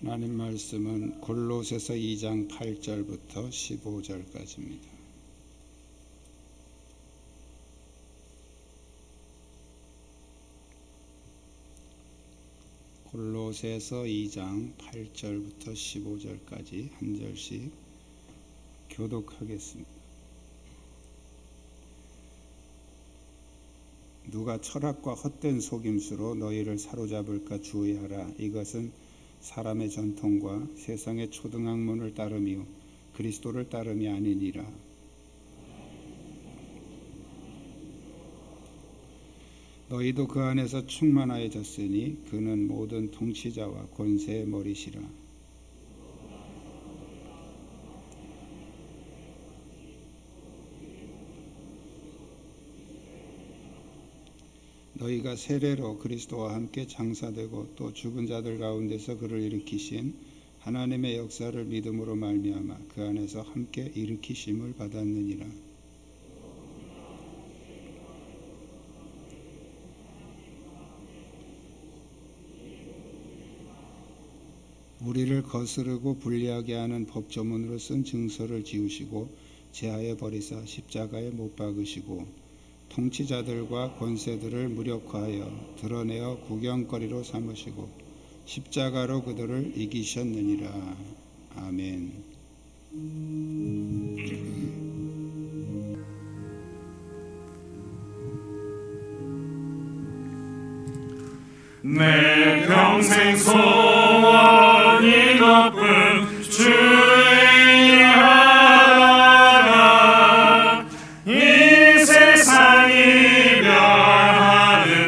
하나님 말씀은 골로새서 2장 8절부터 15절까지입니다. 골로새서 2장 8절부터 15절까지 한 절씩 교독하겠습니다. 누가 철학과 헛된 속임수로 너희를 사로잡을까 주의하라. 이것은 사람의 전통과 세상의 초등학문을 따름이요 그리스도를 따름이 아니니라. 너희도 그 안에서 충만하여졌으니 그는 모든 통치자와 권세의 머리시라. 너희가 세례로 그리스도와 함께 장사되고 또 죽은 자들 가운데서 그를 일으키신 하나님의 역사를 믿음으로 말미암아 그 안에서 함께 일으키심을 받았느니라. 우리를 거스르고 불리하게 하는 법조문으로 쓴 증서를 지우시고 제하에 버리사 십자가에 못 박으시고 통치자들과 권세들을 무력화하여 드러내어 구경거리로 삼으시고 십자가로 그들을 이기셨느니라. 아멘. 내 평생 소원이 높은 주의 일하다가 이 세상 이별하는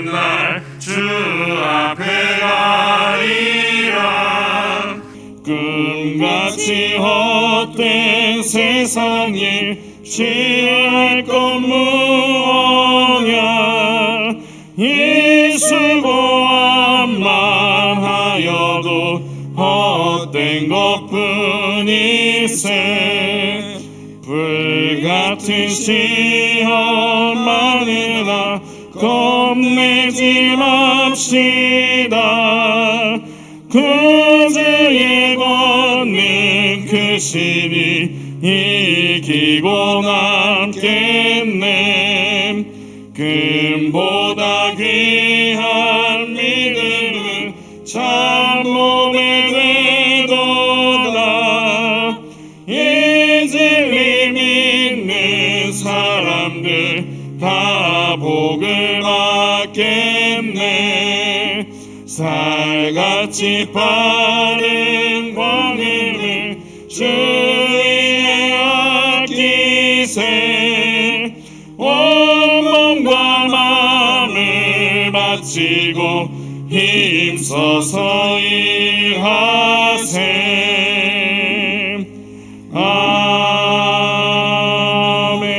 날 주 앞에 가리라. 꿈같이 헛된 세상 일 취할 것 무엇냐. 이 수고함만 하여도 헛된 것뿐일세. 불같은 시험만이나 겁내지 맙시다. 구주의 권능 크시니 이기고 남겠네. 금보다 귀한 믿음은 참몸에 되도다. 이 진리 믿는 사람들 다 복을 받겠네. 살같이 빠른 광임을 주위에 아끼세. 온몸과 마음을 바치고 힘써서 일하세. 아멘.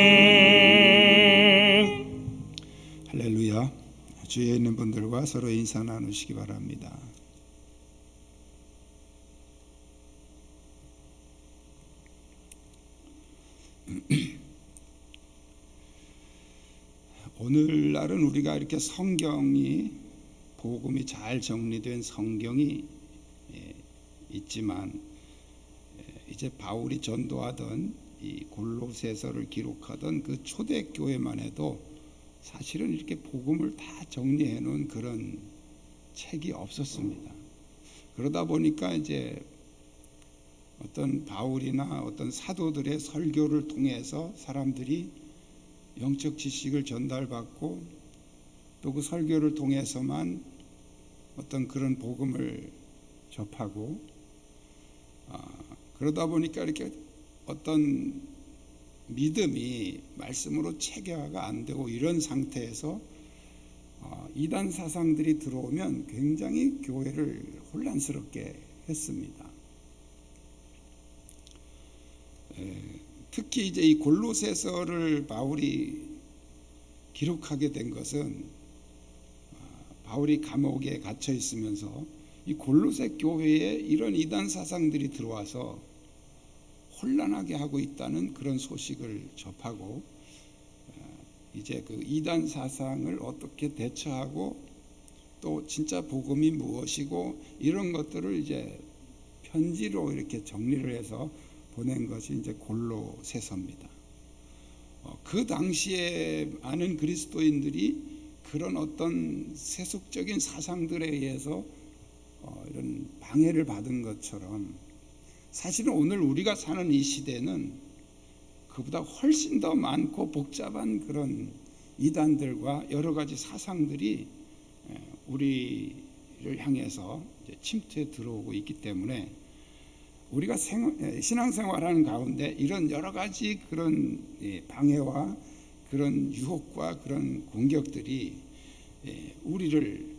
할렐루야. 주위에 있는 분들과 서로 인사 나누시기 바랍니다. 오늘날은 우리가 이렇게 성경이 복음이 잘 정리된 성경이 있지만 이제 바울이 전도하던 이 골로새서를 기록하던 그 초대교회만 해도 사실은 이렇게 복음을 다 정리해 놓은 그런 책이 없었습니다. 그러다 보니까 이제 어떤 바울이나 어떤 사도들의 설교를 통해서 사람들이 영적 지식을 전달받고 또 그 설교를 통해서만 어떤 그런 복음을 접하고 그러다 보니까 이렇게 어떤 믿음이 말씀으로 체계화가 안 되고 이런 상태에서 이단 사상들이 들어오면 굉장히 교회를 혼란스럽게 했습니다. 특히 이제 이 골로새서를 바울이 기록하게 된 것은 바울이 감옥에 갇혀 있으면서 이 골로새 교회에 이런 이단 사상들이 들어와서 혼란하게 하고 있다는 그런 소식을 접하고 이제 그 이단 사상을 어떻게 대처하고 또 진짜 복음이 무엇이고 이런 것들을 이제 편지로 이렇게 정리를 해서 보낸 것이 이제 골로새서입니다. 그 당시에 많은 그리스도인들이 그런 어떤 세속적인 사상들에 의해서 이런 방해를 받은 것처럼 사실은 오늘 우리가 사는 이 시대는 그보다 훨씬 더 많고 복잡한 그런 이단들과 여러 가지 사상들이 우리를 향해서 침투해 들어오고 있기 때문에 우리가 신앙생활하는 가운데 이런 여러 가지 그런 방해와 그런 유혹과 그런 공격들이 우리를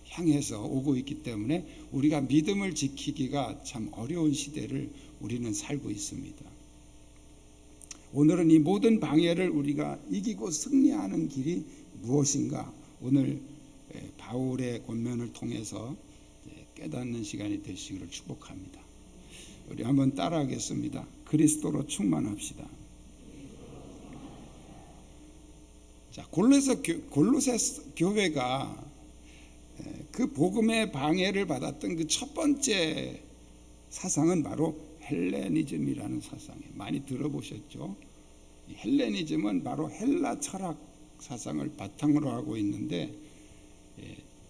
향해서 오고 있기 때문에 우리가 믿음을 지키기가 참 어려운 시대를 우리는 살고 있습니다. 오늘은 이 모든 방해를 우리가 이기고 승리하는 길이 무엇인가, 오늘 바울의 권면을 통해서 깨닫는 시간이 되시기를 축복합니다. 우리 한번 따라하겠습니다. 그리스도로 충만합시다. 자, 골로새 교회가 그 복음의 방해를 받았던 그 첫 번째 사상은 바로 헬레니즘이라는 사상이에요. 많이 들어보셨죠? 헬레니즘은 바로 헬라 철학 사상을 바탕으로 하고 있는데,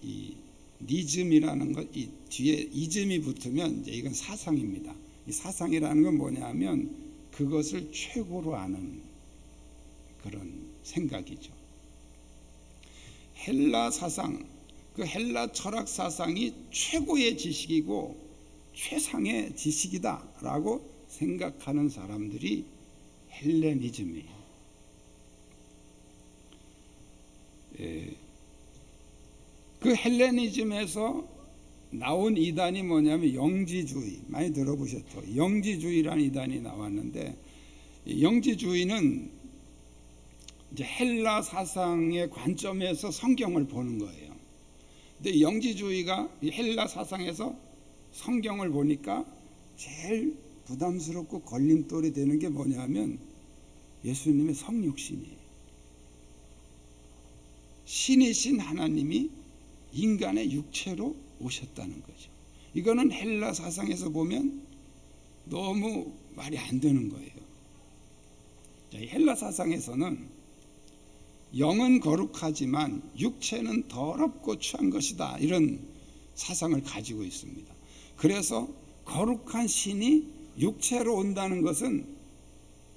이 니즘이라는 것, 이 뒤에 이즘이 붙으면 이제 이건 사상입니다. 이 사상이라는 건 뭐냐면 그것을 최고로 아는 그런 생각이죠. 헬라 사상, 그 헬라 철학 사상이 최고의 지식이고 최상의 지식이다라고 생각하는 사람들이 헬레니즘이에요. 그 헬레니즘에서 나온 이단이 뭐냐면 영지주의, 많이 들어보셨죠? 영지주의라는 이단이 나왔는데, 영지주의는 이제 헬라 사상의 관점에서 성경을 보는 거예요. 근데 영지주의가 헬라 사상에서 성경을 보니까 제일 부담스럽고 걸림돌이 되는 게 뭐냐면 예수님의 성육신이에요. 신이신 하나님이 인간의 육체로 오셨다는 거죠. 이거는 헬라 사상에서 보면 너무 말이 안 되는 거예요. 헬라 사상에서는 영은 거룩하지만 육체는 더럽고 추한 것이다, 이런 사상을 가지고 있습니다. 그래서 거룩한 신이 육체로 온다는 것은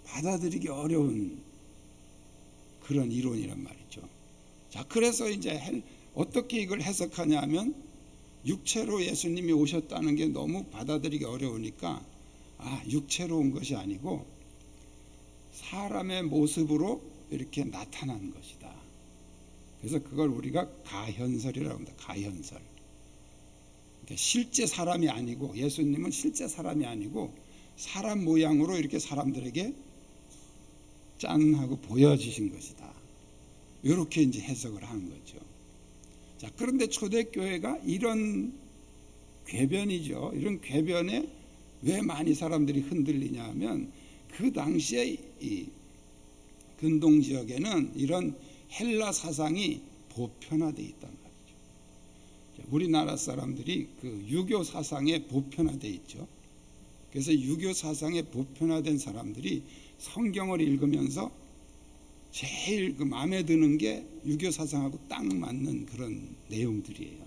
받아들이기 어려운 그런 이론이란 말이죠. 자, 그래서 이제 어떻게 이걸 해석하냐면 육체로 예수님이 오셨다는 게 너무 받아들이기 어려우니까 육체로 온 것이 아니고 사람의 모습으로 이렇게 나타난 것이다. 그래서 그걸 우리가 가현설이라고 합니다. 가현설. 그러니까 실제 사람이 아니고, 예수님은 실제 사람이 아니고 사람 모양으로 이렇게 사람들에게 짠 하고 보여지신 것이다. 이렇게 이제 해석을 하는 거죠. 자, 그런데 초대교회가 이런 궤변이죠. 이런 궤변에 왜 많이 사람들이 흔들리냐 하면 그 당시에 이 근동 지역에는 이런 헬라 사상이 보편화되어 있단 말이죠. 우리나라 사람들이 그 유교 사상에 보편화되어 있죠. 그래서 유교 사상에 보편화된 사람들이 성경을 읽으면서 제일 그 마음에 드는 게 유교 사상하고 딱 맞는 그런 내용들이에요.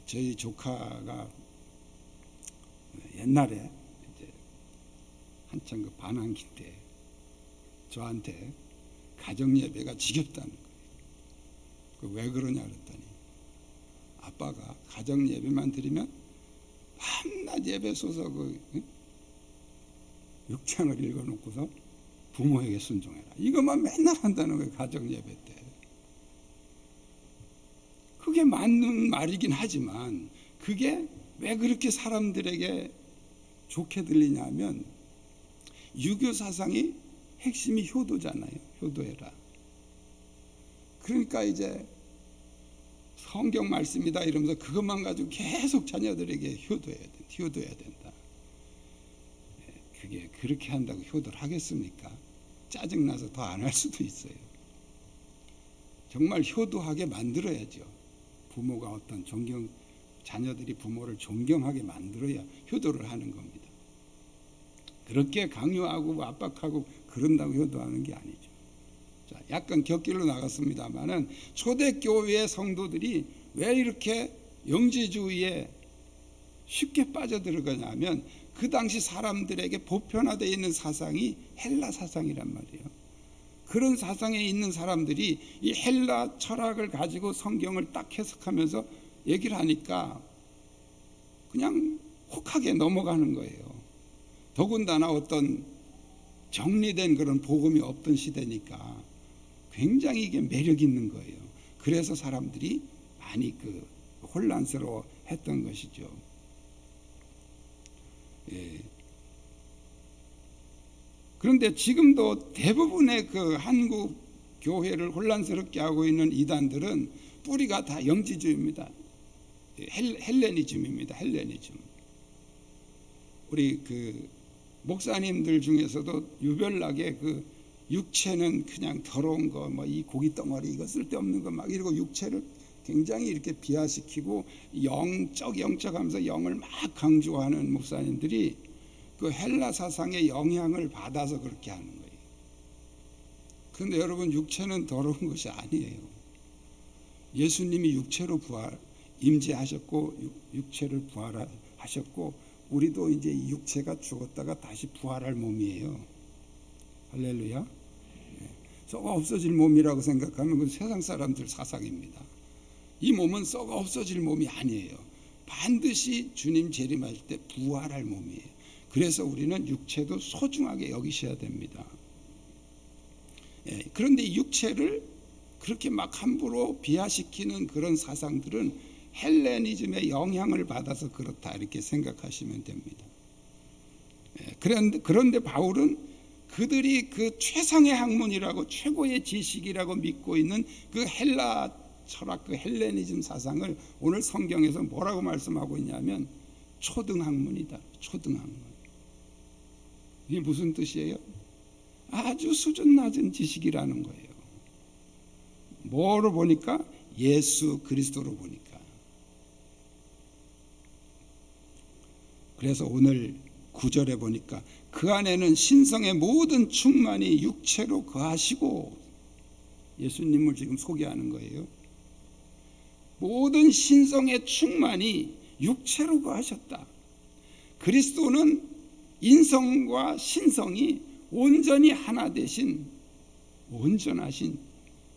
저희 조카가 옛날에 이제 한참 그 반항기 때 저한테 가정 예배가 지겹다는 거예요. 왜 그러냐 그랬더니 아빠가 가정 예배만 드리면 밤낮 예배 쏘서 그 6장을 읽어놓고서 부모에게 순종해라, 이것만 맨날 한다는 거예요. 가정 예배 때. 그게 맞는 말이긴 하지만 그게 왜 그렇게 사람들에게 좋게 들리냐면 유교 사상이 핵심이 효도잖아요. 효도해라. 그러니까 이제 성경 말씀이다 이러면서 그것만 가지고 계속 자녀들에게 효도해야 된다. 그게 그렇게 한다고 효도를 하겠습니까? 짜증나서 더 안 할 수도 있어요. 정말 효도하게 만들어야죠. 부모가 어떤 자녀들이 부모를 존경하게 만들어야 효도를 하는 겁니다. 그렇게 강요하고 압박하고 그런다고 효도하는 게 아니죠. 자, 약간 곁길로 나갔습니다만은 초대교회의 성도들이 왜 이렇게 영지주의에 쉽게 빠져들어가냐면 그 당시 사람들에게 보편화되어 있는 사상이 헬라 사상이란 말이에요. 그런 사상에 있는 사람들이 이 헬라 철학을 가지고 성경을 딱 해석하면서 얘기를 하니까 그냥 혹하게 넘어가는 거예요. 더군다나 어떤 정리된 그런 복음이 없던 시대니까 굉장히 이게 매력 있는 거예요. 그래서 사람들이 많이 혼란스러워 했던 것이죠. 예. 그런데 지금도 대부분의 한국 교회를 혼란스럽게 하고 있는 이단들은 뿌리가 다 영지주의입니다. 헬레니즘입니다. 헬레니즘. 우리 목사님들 중에서도 유별나게 육체는 그냥 더러운 거, 이 고기 덩어리 이거 쓸데없는 거 막 이러고 육체를 굉장히 이렇게 비하시키고 영적 하면서 영을 막 강조하는 목사님들이 헬라 사상의 영향을 받아서 그렇게 하는 거예요. 그런데 여러분, 육체는 더러운 것이 아니에요. 예수님이 육체로 임재하셨고 육체를 부활하셨고 우리도 이제 이 육체가 죽었다가 다시 부활할 몸이에요. 할렐루야. 썩어 없어질 몸이라고 생각하면 그건 세상 사람들 사상입니다. 이 몸은 썩어 없어질 몸이 아니에요. 반드시 주님 재림할 때 부활할 몸이에요. 그래서 우리는 육체도 소중하게 여기셔야 됩니다. 그런데 이 육체를 그렇게 막 함부로 비하시키는 그런 사상들은 헬레니즘의 영향을 받아서 그렇다 이렇게 생각하시면 됩니다. 그런데 바울은 그들이 최상의 학문이라고 최고의 지식이라고 믿고 있는 헬라 철학, 헬레니즘 사상을 오늘 성경에서 뭐라고 말씀하고 있냐면 초등학문이다. 초등학문. 이게 무슨 뜻이에요? 아주 수준 낮은 지식이라는 거예요. 뭐로 보니까? 예수 그리스도로 보니까. 그래서 오늘 9절에 보니까 그 안에는 신성의 모든 충만이 육체로 거하시고, 예수님을 지금 소개하는 거예요. 모든 신성의 충만이 육체로 거하셨다. 그리스도는 인성과 신성이 온전히 하나 되신 온전하신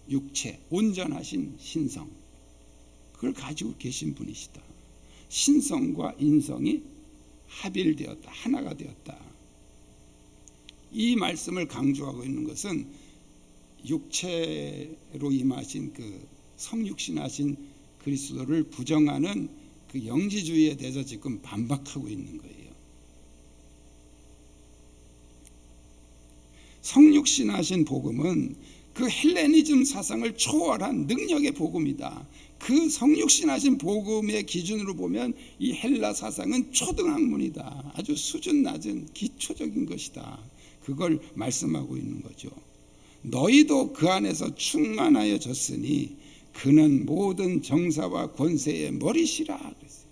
육체, 온전하신 신성, 그걸 가지고 계신 분이시다. 신성과 인성이 합일되었다. 하나가 되었다. 이 말씀을 강조하고 있는 것은 육체로 임하신 성육신하신 그리스도를 부정하는 영지주의에 대해서 지금 반박하고 있는 거예요. 성육신하신 복음은 헬레니즘 사상을 초월한 능력의 복음이다. 성육신하신 복음의 기준으로 보면 이 헬라 사상은 초등학문이다. 아주 수준 낮은 기초적인 것이다. 그걸 말씀하고 있는 거죠. 너희도 그 안에서 충만하여졌으니 그는 모든 정사와 권세의 머리시라 그랬어요.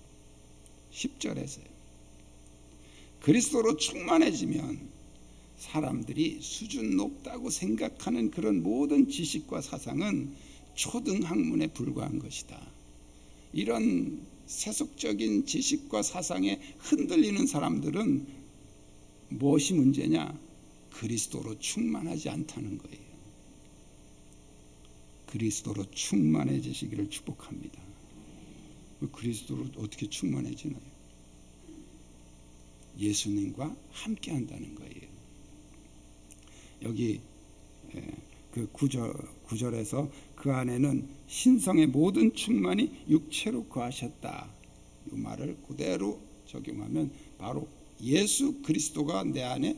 10절에서요. 그리스도로 충만해지면 사람들이 수준 높다고 생각하는 그런 모든 지식과 사상은 초등학문에 불과한 것이다. 이런 세속적인 지식과 사상에 흔들리는 사람들은 무엇이 문제냐? 그리스도로 충만하지 않다는 거예요. 그리스도로 충만해지시기를 축복합니다. 그리스도로 어떻게 충만해지나요? 예수님과 함께 한다는 거예요. 여기 9절에서 그 안에는 신성의 모든 충만이 육체로 거하셨다. 이 말을 그대로 적용하면 바로 예수 그리스도가 내 안에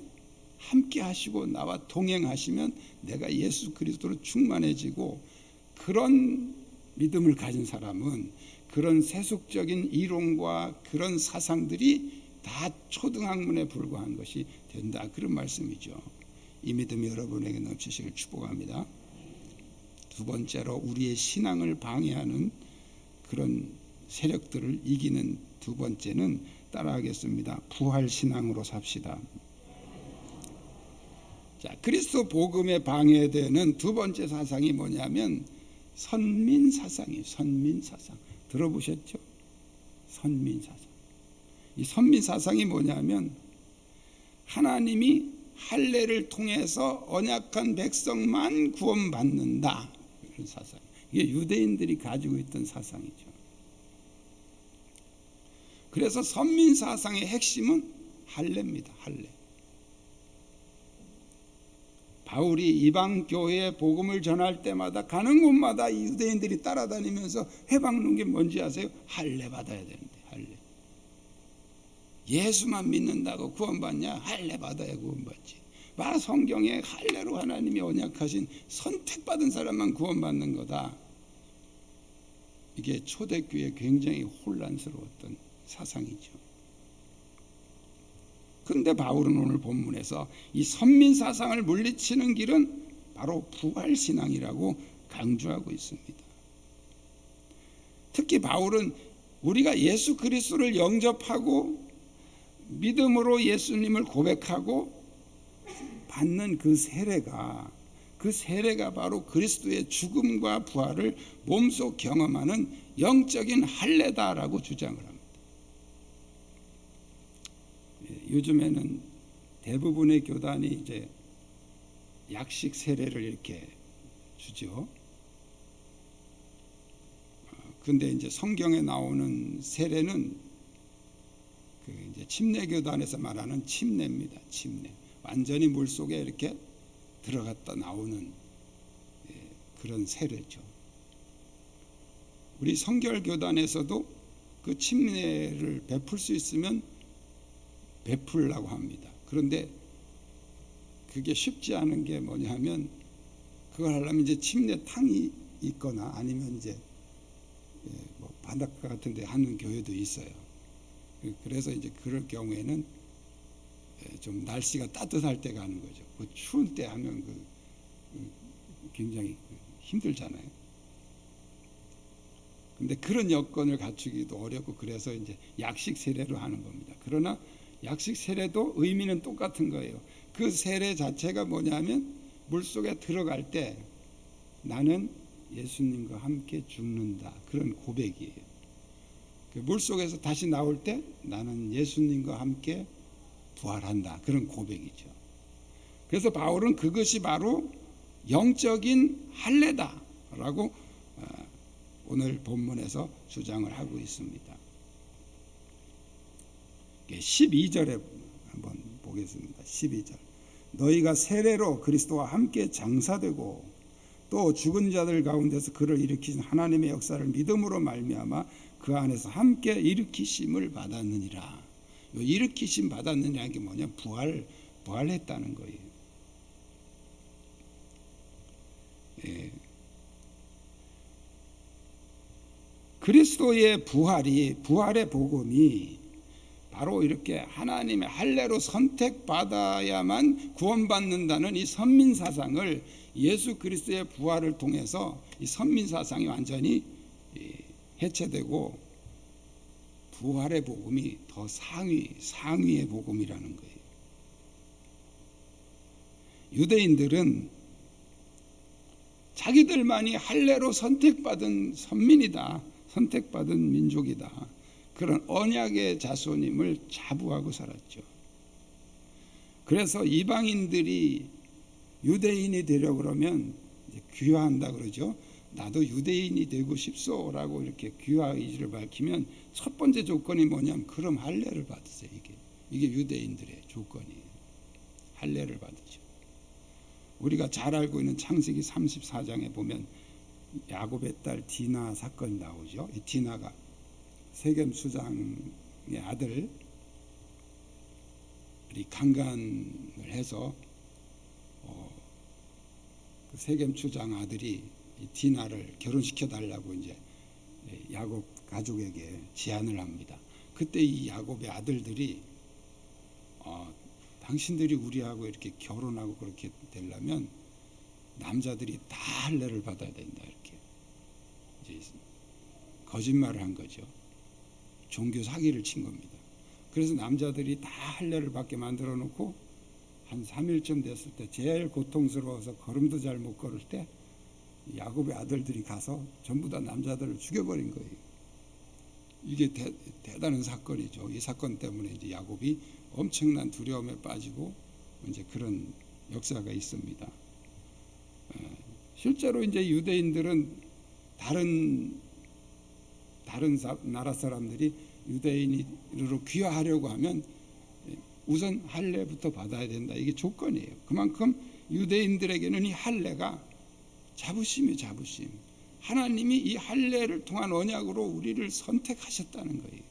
함께 하시고 나와 동행하시면 내가 예수 그리스도로 충만해지고, 그런 믿음을 가진 사람은 그런 세속적인 이론과 그런 사상들이 다 초등학문에 불과한 것이 된다. 그런 말씀이죠. 이 믿음이 여러분에게 넘치시길 축복합니다. 두 번째로 우리의 신앙을 방해하는 그런 세력들을 이기는 두 번째는 따라하겠습니다. 부활신앙으로 삽시다. 자, 그리스도 복음에 방해되는 두 번째 사상이 뭐냐면 선민사상이에요. 선민사상. 들어보셨죠? 선민사상. 이 선민사상이 뭐냐면 하나님이 할례를 통해서 언약한 백성만 구원받는다. 이런 사상. 이게 유대인들이 가지고 있던 사상이죠. 그래서 선민사상의 핵심은 할례입니다. 할례. 바울이 이방 교회에 복음을 전할 때마다 가는 곳마다 이 유대인들이 따라다니면서 해박는 게 뭔지 아세요? 할례 받아야 되는데, 할례. 예수만 믿는다고 구원받냐? 할례 받아야 구원받지. 바로 성경에 할례로 하나님이 언약하신 선택받은 사람만 구원받는 거다. 이게 초대교회에 굉장히 혼란스러웠던 사상이죠. 그런데 바울은 오늘 본문에서 이 선민사상을 물리치는 길은 바로 부활신앙이라고 강조하고 있습니다. 특히 바울은 우리가 예수 그리스도를 영접하고 믿음으로 예수님을 고백하고 받는 그 세례가 바로 그리스도의 죽음과 부활을 몸소 경험하는 영적인 할례다라고 주장을 합니다. 요즘에는 대부분의 교단이 이제 약식 세례를 이렇게 주죠. 근데 이제 성경에 나오는 세례는 그 이제 침례 교단에서 말하는 침례입니다. 침례. 완전히 물 속에 이렇게 들어갔다 나오는 그런 세례죠. 우리 성결 교단에서도 그 침례를 베풀 수 있으면 베풀라고 합니다. 그런데 그게 쉽지 않은 게 뭐냐면 그걸 하려면 이제 침례탕이 있거나 아니면 이제 뭐 바닷가 같은 데 하는 교회도 있어요. 그래서 이제 그럴 경우에는 좀 날씨가 따뜻할 때 가는 거죠. 그 추운 때 하면 굉장히 힘들잖아요. 근데 그런 여건을 갖추기도 어렵고 그래서 이제 약식 세례로 하는 겁니다. 그러나 약식 세례도 의미는 똑같은 거예요. 그 세례 자체가 뭐냐면 물속에 들어갈 때 나는 예수님과 함께 죽는다. 그런 고백이에요. 그 물속에서 다시 나올 때 나는 예수님과 함께 부활한다. 그런 고백이죠. 그래서 바울은 그것이 바로 영적인 할례다라고 오늘 본문에서 주장을 하고 있습니다. 12절에 한번 보겠습니다. 12절. 너희가 세례로 그리스도와 함께 장사되고 또 죽은 자들 가운데서 그를 일으키신 하나님의 역사를 믿음으로 말미암아 그 안에서 함께 일으키심을 받았느니라. 일으키심 받았느냐는 게 뭐냐? 부활했다는 거예요. 예. 그리스도의 부활의 복음이 바로 이렇게 하나님의 할례로 선택받아야만 구원받는다는 이 선민사상을 예수 그리스도의 부활을 통해서 이 선민사상이 완전히 해체되고 부활의 복음이 더 상위의 복음이라는 거예요. 유대인들은 자기들만이 할례로 선택받은 선민이다. 선택받은 민족이다. 그런 언약의 자손임을 자부하고 살았죠. 그래서 이방인들이 유대인이 되려고 그러면 이제 귀화한다 그러죠. 나도 유대인이 되고 싶소라고 이렇게 귀화 의지를 밝히면 첫 번째 조건이 뭐냐면 그럼 할례를 받으세요. 이게 유대인들의 조건이에요. 할례를 받으죠. 우리가 잘 알고 있는 창세기 34장에 보면 야곱의 딸 디나 사건이 나오죠. 이 디나가 세겜 수장의 아들이 강간을 해서 그 세겜 수장 아들이 이 디나를 결혼시켜 달라고 이제 야곱 가족에게 제안을 합니다. 그때 이 야곱의 아들들이 당신들이 우리하고 이렇게 결혼하고 그렇게 되려면 남자들이 다 할례를 받아야 된다 이렇게 이제 거짓말을 한 거죠. 종교 사기를 친 겁니다. 그래서 남자들이 다 할례를 받게 만들어 놓고 한 3일쯤 됐을 때 제일 고통스러워서 걸음도 잘 못 걸을 때 야곱의 아들들이 가서 전부 다 남자들을 죽여버린 거예요. 이게 대단한 사건이죠. 이 사건 때문에 이제 야곱이 엄청난 두려움에 빠지고 이제 그런 역사가 있습니다. 실제로 이제 유대인들은 다른 나라 사람들이 유대인으로 귀화하려고 하면 우선 할례부터 받아야 된다. 이게 조건이에요. 그만큼 유대인들에게는 이 할례가 자부심이에요. 자부심. 하나님이 이 할례를 통한 언약으로 우리를 선택하셨다는 거예요.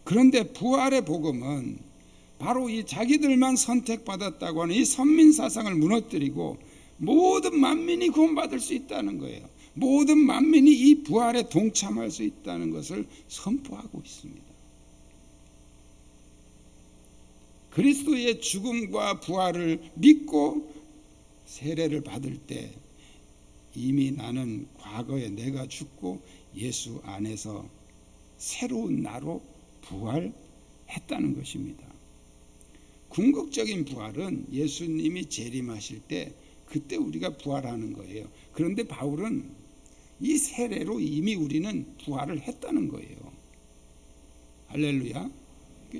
그런데 부활의 복음은 바로 이 자기들만 선택받았다고 하는 이 선민 사상을 무너뜨리고 모든 만민이 구원받을 수 있다는 거예요. 모든 만민이 이 부활에 동참할 수 있다는 것을 선포하고 있습니다. 그리스도의 죽음과 부활을 믿고 세례를 받을 때 이미 나는 과거에 내가 죽고 예수 안에서 새로운 나로 부활했다는 것입니다. 궁극적인 부활은 예수님이 재림하실 때 그때 우리가 부활하는 거예요. 그런데 바울은 이 세례로 이미 우리는 부활을 했다는 거예요. 할렐루야.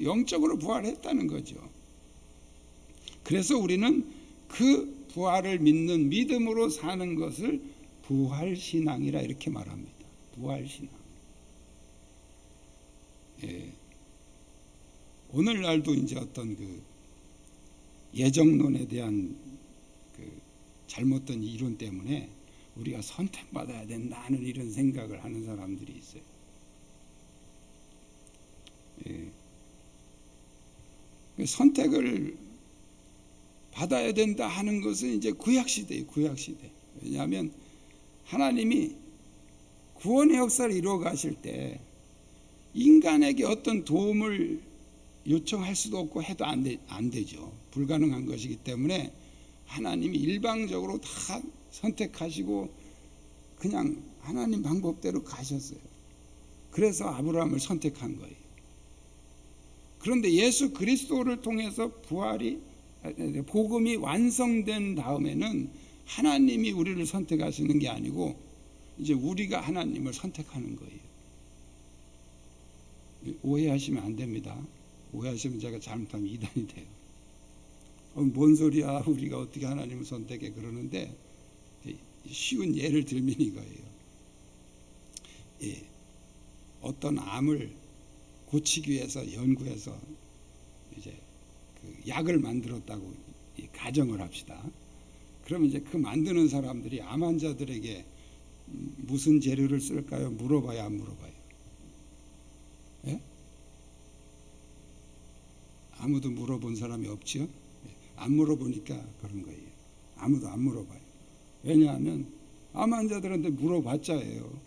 영적으로 부활했다는 거죠. 그래서 우리는 그 부활을 믿는 믿음으로 사는 것을 부활신앙이라 이렇게 말합니다. 부활신앙. 예. 오늘날도 이제 어떤 그 예정론에 대한 그 잘못된 이론 때문에 우리가 선택받아야 된다는 이런 생각을 하는 사람들이 있어요. 예. 선택을 받아야 된다 하는 것은 이제 구약시대예요. 구약시대. 왜냐하면 하나님이 구원의 역사를 이루어 가실 때 인간에게 어떤 도움을 요청할 수도 없고 해도 안 되죠. 불가능한 것이기 때문에 하나님이 일방적으로 다 선택하시고 그냥 하나님 방법대로 가셨어요. 그래서 아브라함을 선택한 거예요. 그런데 예수 그리스도를 통해서 복음이 완성된 다음에는 하나님이 우리를 선택하시는 게 아니고 이제 우리가 하나님을 선택하는 거예요. 오해하시면 안 됩니다. 오해하시면 제가 잘못하면 이단이 돼요. 뭔 소리야, 우리가 어떻게 하나님을 선택해, 그러는데 쉬운 예를 들면 이거예요. 예, 어떤 암을 고치기 위해서 연구해서 이제 그 약을 만들었다고 가정을 합시다. 그럼 이제 그 만드는 사람들이 암 환자들에게 무슨 재료를 쓸까요? 물어봐요, 안 물어봐요? 예? 아무도 물어본 사람이 없죠. 안 물어보니까 그런 거예요. 아무도 안 물어봐요. 왜냐하면 암 환자들한테 물어봤자예요.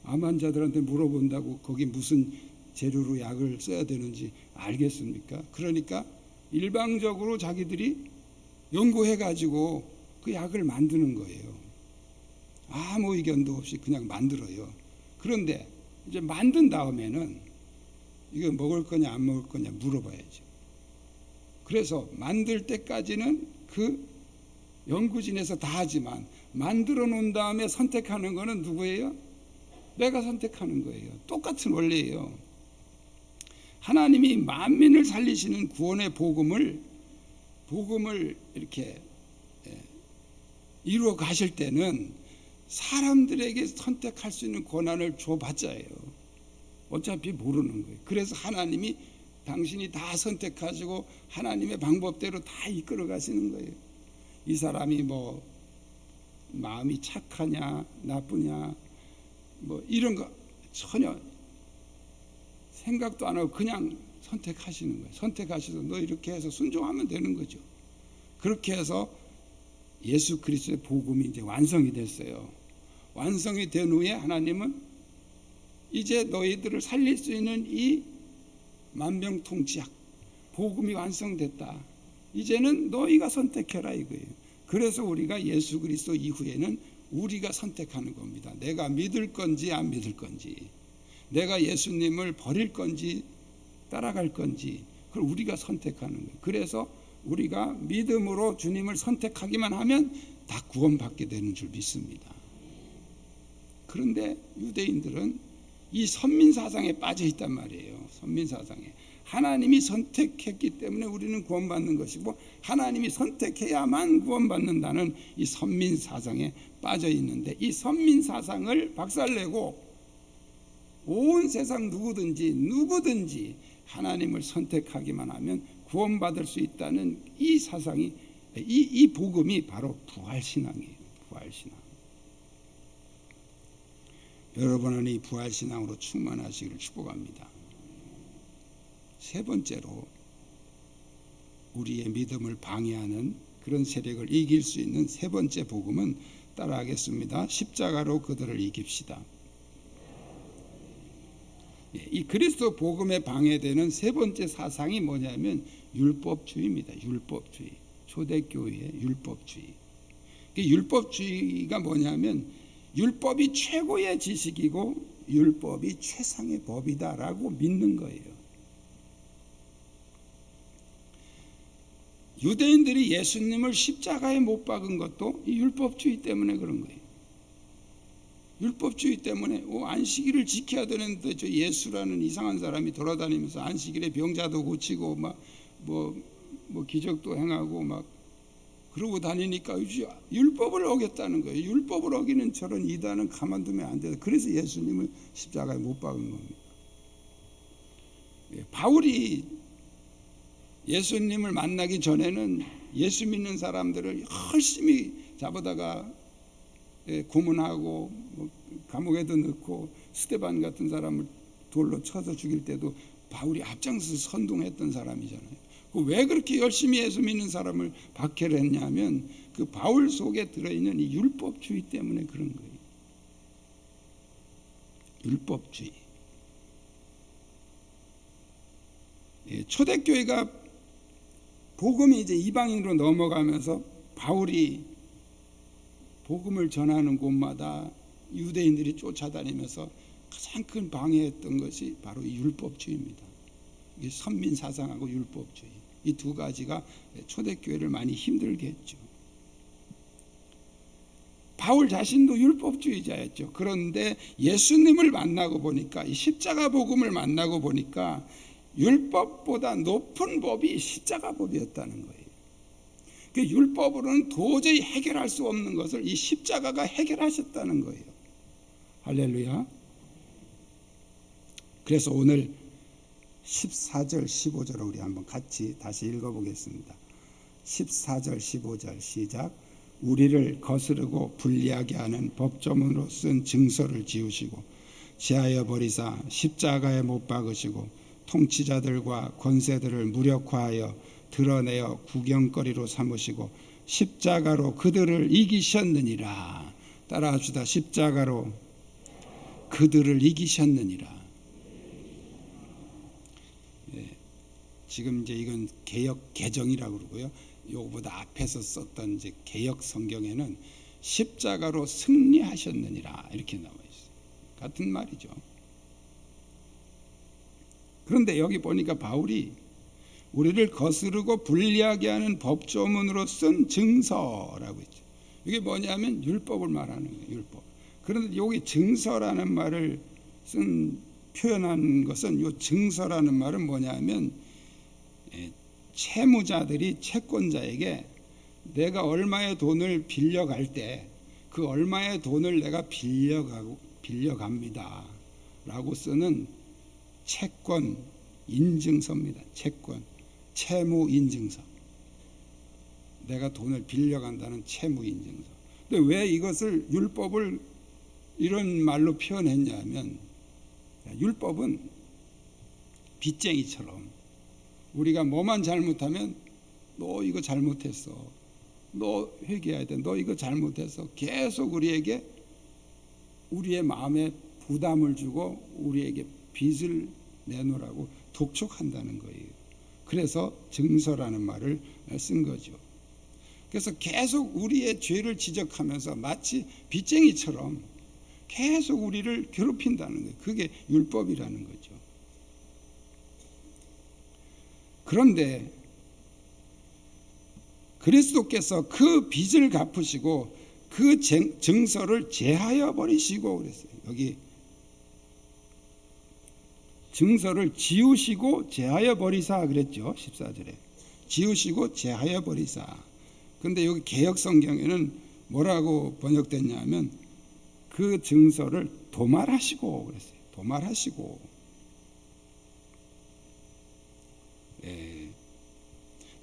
암 환자들한테 물어본다고 거기 무슨 재료로 약을 써야 되는지 알겠습니까? 그러니까 일방적으로 자기들이 연구해가지고 그 약을 만드는 거예요. 아무 의견도 없이 그냥 만들어요. 그런데 이제 만든 다음에는 이거 먹을 거냐 안 먹을 거냐 물어봐야죠. 그래서 만들 때까지는 그 연구진에서 다 하지만 만들어 놓은 다음에 선택하는 거는 누구예요? 내가 선택하는 거예요. 똑같은 원리예요. 하나님이 만민을 살리시는 구원의 복음을 이렇게 이루어 가실 때는 사람들에게 선택할 수 있는 권한을 줘봤자예요. 어차피 모르는 거예요. 그래서 하나님이 당신이 다 선택하시고 하나님의 방법대로 다 이끌어 가시는 거예요. 이 사람이 뭐 마음이 착하냐 나쁘냐 뭐 이런 거 전혀 생각도 안 하고 그냥 선택하시는 거예요. 선택하셔서 너 이렇게 해서 순종하면 되는 거죠. 그렇게 해서 예수 그리스도의 복음이 이제 완성이 됐어요. 완성이 된 후에 하나님은 이제 너희들을 살릴 수 있는 이 만병통치약 복음이 완성됐다. 이제는 너희가 선택해라 이거예요. 그래서 우리가 예수 그리스도 이후에는 우리가 선택하는 겁니다. 내가 믿을 건지 안 믿을 건지, 내가 예수님을 버릴 건지 따라갈 건지, 그걸 우리가 선택하는 거예요. 그래서 우리가 믿음으로 주님을 선택하기만 하면 다 구원받게 되는 줄 믿습니다. 그런데 유대인들은 이 선민사상에 빠져 있단 말이에요. 선민사상에. 하나님이 선택했기 때문에 우리는 구원받는 것이고, 하나님이 선택해야만 구원받는다는 이 선민사상에 빠져 있는데, 이 선민사상을 박살내고 온 세상 누구든지 하나님을 선택하기만 하면 구원받을 수 있다는 이 사상이, 이 복음이 바로 부활신앙이에요. 부활신앙. 여러분은 이 부활신앙으로 충만하시기를 축복합니다. 세 번째로, 우리의 믿음을 방해하는 그런 세력을 이길 수 있는 세 번째 복음은 따라하겠습니다. 십자가로 그들을 이깁시다. 이 그리스도 복음에 방해되는 세 번째 사상이 뭐냐면 율법주의입니다. 율법주의. 초대교회의 율법주의. 율법주의가 뭐냐면 율법이 최고의 지식이고 율법이 최상의 법이다라고 믿는 거예요. 유대인들이 예수님을 십자가에 못 박은 것도 이 율법주의 때문에 그런 거예요. 율법주의 때문에 안식일을 지켜야 되는데 저 예수라는 이상한 사람이 돌아다니면서 안식일에 병자도 고치고 뭐 기적도 행하고 막 그러고 다니니까 율법을 어겼다는 거예요. 율법을 어기는 저런 이단은 가만두면 안 돼요. 그래서 예수님을 십자가에 못 박은 겁니다. 바울이 예수님을 만나기 전에는 예수 믿는 사람들을 열심히 잡아다가 고문하고 감옥에도 넣고 스데반 같은 사람을 돌로 쳐서 죽일 때도 바울이 앞장서서 선동했던 사람이잖아요. 왜 그렇게 열심히 예수 믿는 사람을 박해를 했냐면 그 바울 속에 들어있는 이 율법주의 때문에 그런 거예요. 율법주의. 초대교회가 복음이 이제 이방인으로 넘어가면서 바울이 복음을 전하는 곳마다 유대인들이 쫓아다니면서 가장 큰 방해했던 것이 바로 이 율법주의입니다. 선민사상하고 율법주의, 이 두 가지가 초대교회를 많이 힘들게 했죠. 바울 자신도 율법주의자였죠. 그런데 예수님을 만나고 보니까, 이 십자가 복음을 만나고 보니까 율법보다 높은 법이 십자가 법이었다는 거예요. 그 율법으로는 도저히 해결할 수 없는 것을 이 십자가가 해결하셨다는 거예요. 할렐루야. 그래서 오늘 14절 15절을 우리 한번 같이 다시 읽어보겠습니다. 14절 15절 시작. 우리를 거스르고 불리하게 하는 법조문으로 쓴 증서를 지우시고 제하여 버리사 십자가에 못 박으시고 통치자들과 권세들을 무력화하여 드러내어 구경거리로 삼으시고 십자가로 그들을 이기셨느니라. 따라합시다. 십자가로 그들을 이기셨느니라. 지금 이제 이건 개역 개정이라고 그러고요. 요거보다 앞에서 썼던 이제 개역 성경에는 십자가로 승리하셨느니라 이렇게 나와 있어요. 같은 말이죠. 그런데 여기 보니까 바울이 우리를 거스르고 불리하게 하는 법조문으로 쓴 증서라고 있죠. 이게 뭐냐면 율법을 말하는 거예요. 율법. 그런데 여기 증서라는 말을 표현한 것은, 이 증서라는 말은 뭐냐면 채무자들이 채권자에게 내가 얼마의 돈을 빌려갈 때 그 얼마의 돈을 내가 빌려갑니다 라고 쓰는 채권 인증서입니다. 채무 인증서. 내가 돈을 빌려간다는 채무 인증서. 근데 왜 이것을 율법을 이런 말로 표현했냐면, 율법은 빚쟁이처럼 우리가 뭐만 잘못하면 너 이거 잘못했어, 너 회개해야 돼, 너 이거 잘못했어, 계속 우리에게 우리의 마음에 부담을 주고 우리에게 빚을 내놓으라고 독촉한다는 거예요. 그래서 증서라는 말을 쓴 거죠. 그래서 계속 우리의 죄를 지적하면서 마치 빚쟁이처럼 계속 우리를 괴롭힌다는 거예요. 그게 율법이라는 거죠. 그런데 그리스도께서 그 빚을 갚으시고 그 증서를 제하여 버리시고 그랬어요. 여기 증서를 지우시고 제하여 버리사 그랬죠. 14절에 지우시고 제하여 버리사. 근데 여기 개역 성경에는 뭐라고 번역됐냐면 그 증서를 도말하시고 그랬어요. 도말하시고.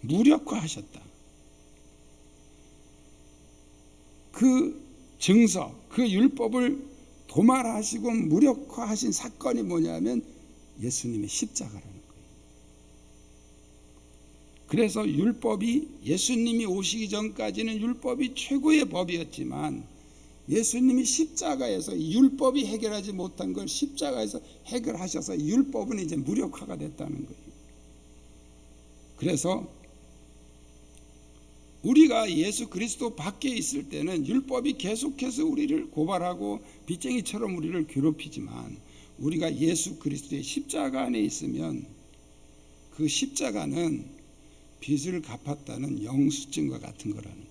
무력화하셨다. 그 증서, 그 율법을 도말하시고 무력화하신 사건이 뭐냐면 예수님의 십자가라는 거예요. 그래서 율법이 예수님이 오시기 전까지는 율법이 최고의 법이었지만 예수님이 십자가에서 율법이 해결하지 못한 걸 십자가에서 해결하셔서 율법은 이제 무력화가 됐다는 거예요. 그래서 우리가 예수 그리스도 밖에 있을 때는 율법이 계속해서 우리를 고발하고 빚쟁이처럼 우리를 괴롭히지만 우리가 예수 그리스도의 십자가 안에 있으면 그 십자가는 빚을 갚았다는 영수증과 같은 거라는 거예요.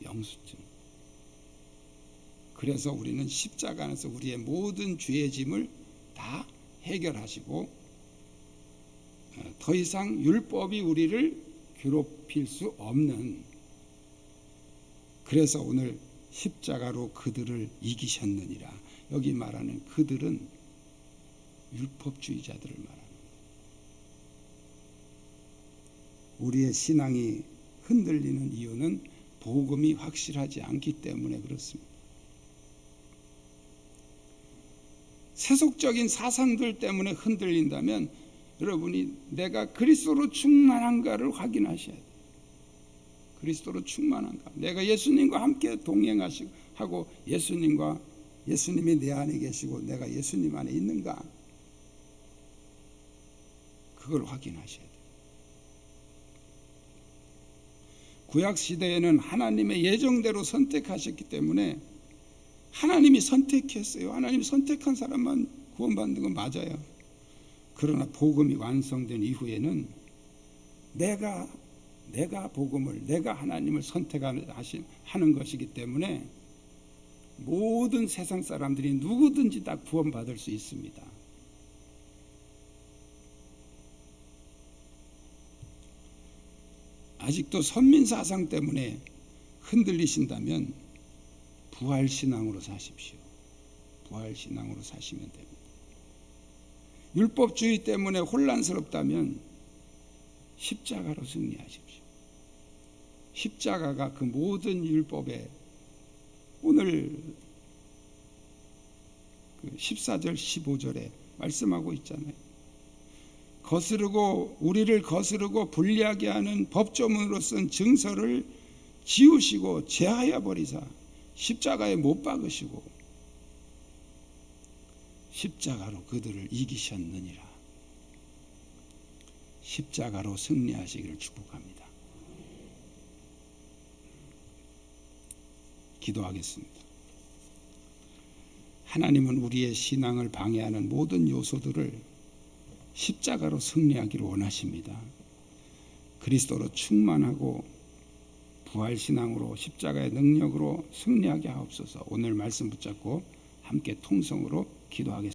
영수증. 그래서 우리는 십자가 안에서 우리의 모든 죄의 짐을 다 해결하시고 더 이상 율법이 우리를 괴롭힐 수 없는, 그래서 오늘 십자가로 그들을 이기셨느니라. 여기 말하는 그들은 율법주의자들을 말하는 거예요. 우리의 신앙이 흔들리는 이유는 복음이 확실하지 않기 때문에 그렇습니다. 세속적인 사상들 때문에 흔들린다면 여러분이 내가 그리스도로 충만한가를 확인하셔야 돼요. 그리스도로 충만한가? 내가 예수님과 함께 동행하고 예수님이 내 안에 계시고 내가 예수님 안에 있는가? 그걸 확인하셔야 돼요. 구약 시대에는 하나님의 예정대로 선택하셨기 때문에 하나님이 선택했어요. 하나님이 선택한 사람만 구원받는 건 맞아요. 그러나 복음이 완성된 이후에는 내가 복음을, 내가 하나님을 선택하는 것이기 때문에 모든 세상 사람들이 누구든지 다 구원받을 수 있습니다. 아직도 선민사상 때문에 흔들리신다면 부활신앙으로 사십시오. 부활신앙으로 사시면 됩니다. 율법주의 때문에 혼란스럽다면 십자가로 승리하십시오. 십자가가 그 모든 율법에, 오늘 14절 15절에 말씀하고 있잖아요. 우리를 거스르고 불리하게 하는 법조문으로 쓴 증서를 지우시고 제하여 버리사 십자가에 못 박으시고 십자가로 그들을 이기셨느니라. 십자가로 승리하시기를 축복합니다. 기도하겠습니다. 하나님은 우리의 신앙을 방해하는 모든 요소들을 십자가로 승리하기를 원하십니다. 그리스도로 충만하고 부활신앙으로 십자가의 능력으로 승리하게 하옵소서. 오늘 말씀 붙잡고 함께 통성으로 기도하겠습니다.